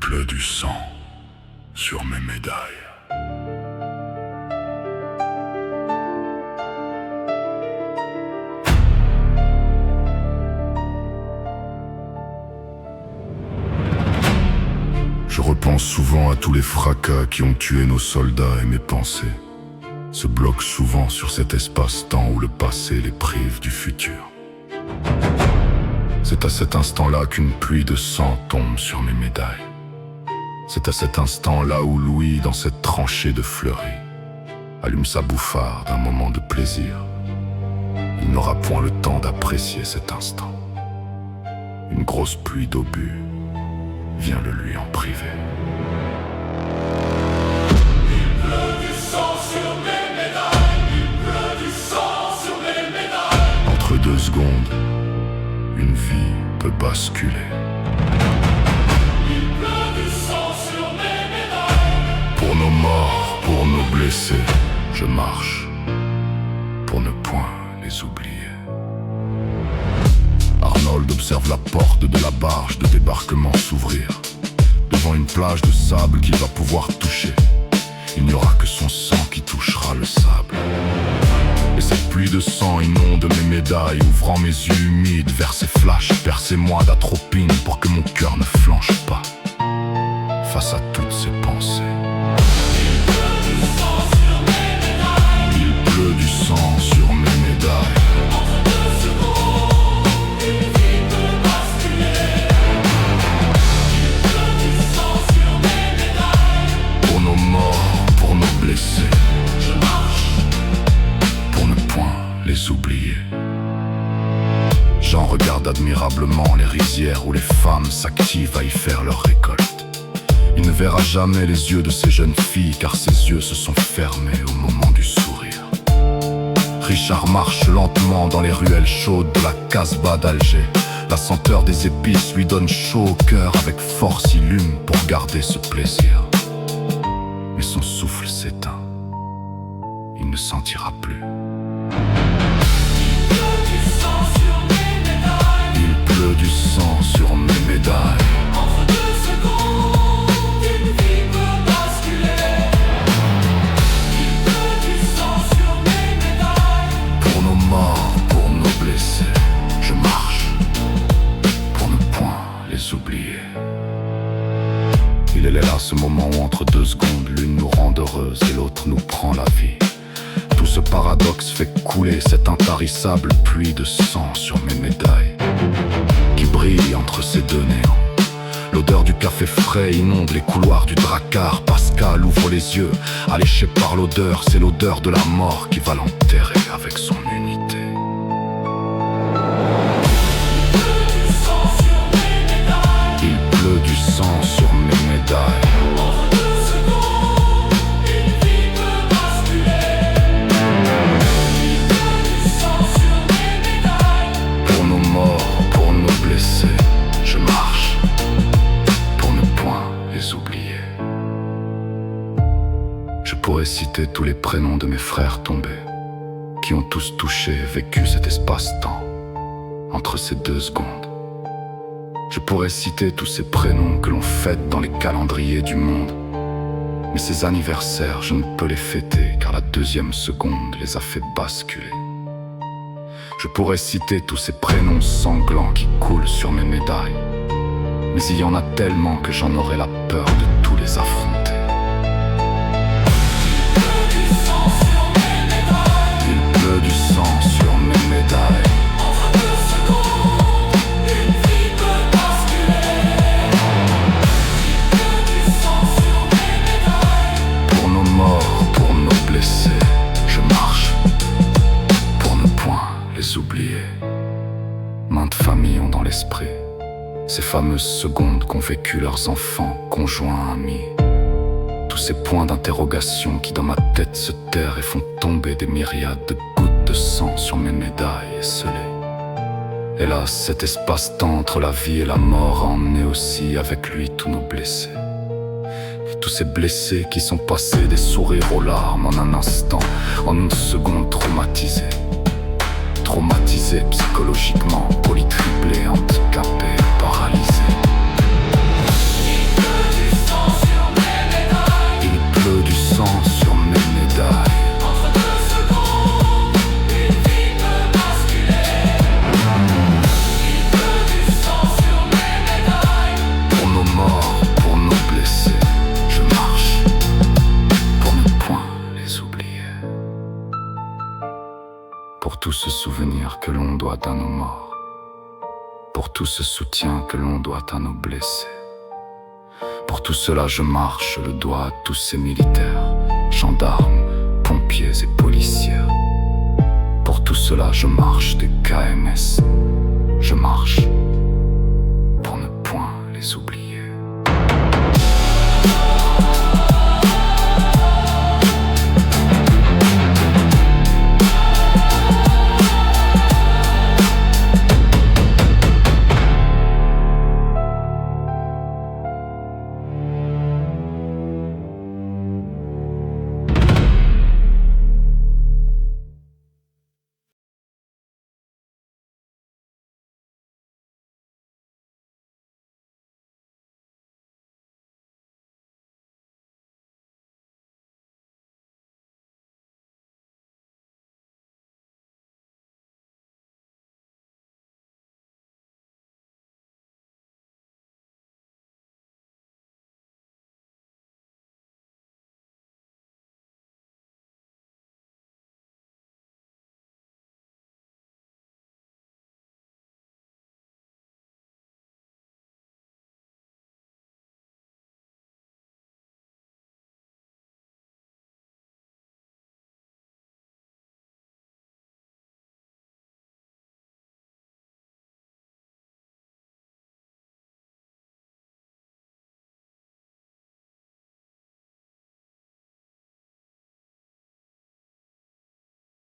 pleut du sang sur mes médailles. Je repense souvent à tous les fracas qui ont tué nos soldats et mes pensées se bloquent souvent sur cet espace-temps où le passé les prive du futur. C'est à cet instant-là qu'une pluie de sang tombe sur mes médailles. C'est à cet instant-là où Louis, dans cette tranchée de fleuris, allume sa bouffarde d'un moment de plaisir. Il n'aura point le temps d'apprécier cet instant. Une grosse pluie d'obus vient le lui en priver. Il pleut du sang sur mes médailles. Il pleut du sang sur mes médailles. Entre 2 secondes, une vie peut basculer. Il pleut du sang sur mes médailles. Pour nos morts, pour nos blessés, je marche pour ne point les oublier. Arnold observe la porte de la barge de débarquement s'ouvrir. Devant une plage de sable qu'il va pouvoir toucher, il n'y aura que son sang qui touchera le sable. Et cette pluie de sang inonde mes médailles, ouvrant mes yeux humides vers ces flashs. Percez-moi d'atropine pour que mon cœur ne flanche pas face à toutes ces pensées. Il pleut du sang sur mes médailles. Il pleut du sang sur mes médailles. Entre 2 secondes, une vie peut basculer. Il pleut du sang sur mes médailles. Pour nos morts, pour nos blessés, Je marche. pour ne point les oublier. J'en regarde admirablement les rizières où les femmes s'activent à y faire leur récolte. Il ne verra jamais les yeux de ces jeunes filles, car ses yeux se sont fermés au moment du sourire. Richard marche lentement dans les ruelles chaudes de la Casbah d'Alger. La senteur des épices lui donne chaud au cœur. Avec force il hume pour garder ce plaisir. Mais son souffle s'éteint. Il ne sentira plus. Il pleut du sang sur mes médailles. Il pleut du sang sur mes médailles. Entre 2 secondes, une vie peut basculer. Il pleut du sang sur mes médailles. Pour nos morts, pour nos blessés, je marche pour ne point les oublier. Il est là ce moment où entre 2 secondes, l'une nous rend heureuses et l'autre nous prend la vie. Tout ce paradoxe fait couler cette intarissable pluie de sang sur mes médailles, qui brille entre ces 2 néants. L'odeur du café frais inonde les couloirs du Drakkar. Pascal ouvre les yeux, alléché par l'odeur. C'est l'odeur de la mort qui va l'enterrer avec son unité. Il pleut du sang sur mes médailles. Il pleut du sang sur mes médailles. Entre 2 secondes, une vie peut basculer. Il pleut du sang sur mes médailles. Pour nos morts, pour nos blessés, je marche pour ne point les oublier. Je pourrais citer tous les prénoms de mes frères tombés, qui ont tous touché et vécu cet espace-temps entre ces 2 secondes. Je pourrais citer tous ces prénoms que l'on fête dans les calendriers du monde. Mais ces anniversaires, je ne peux les fêter, car la 2e seconde les a fait basculer. Je pourrais citer tous ces prénoms sanglants qui coulent sur mes médailles, mais il y en a tellement que j'en aurais la peur de tous les affronter. Il pleut du sang sur mes médailles. Il pleut du sang sur mes médailles. Entre 2 secondes, une vie peut basculer. Il pleut du sang sur mes médailles. Pour nos morts, pour nos blessés, je marche pour ne point les oublier. Maintes familles ont dans l'esprit ces fameuses secondes qu'ont vécu leurs enfants, conjoints, amis. Tous ces points d'interrogation qui dans ma tête se terrent et font tomber des myriades de gouttes de sang sur mes médailles esselées. Hélas, cet espace-temps entre la vie et la mort a emmené aussi avec lui tous nos blessés. Tous ces blessés qui sont passés des sourires aux larmes en un instant, en une seconde traumatisés. Traumatisés psychologiquement, polytriplés, handicapés, paralysés. Il pleut du pour tout ce souvenir que l'on doit à nos morts, pour tout ce soutien que l'on doit à nos blessés. Pour tout cela je marche, le doigt à tous ces militaires, gendarmes, pompiers et policières. Pour tout cela je marche des KMS, je marche.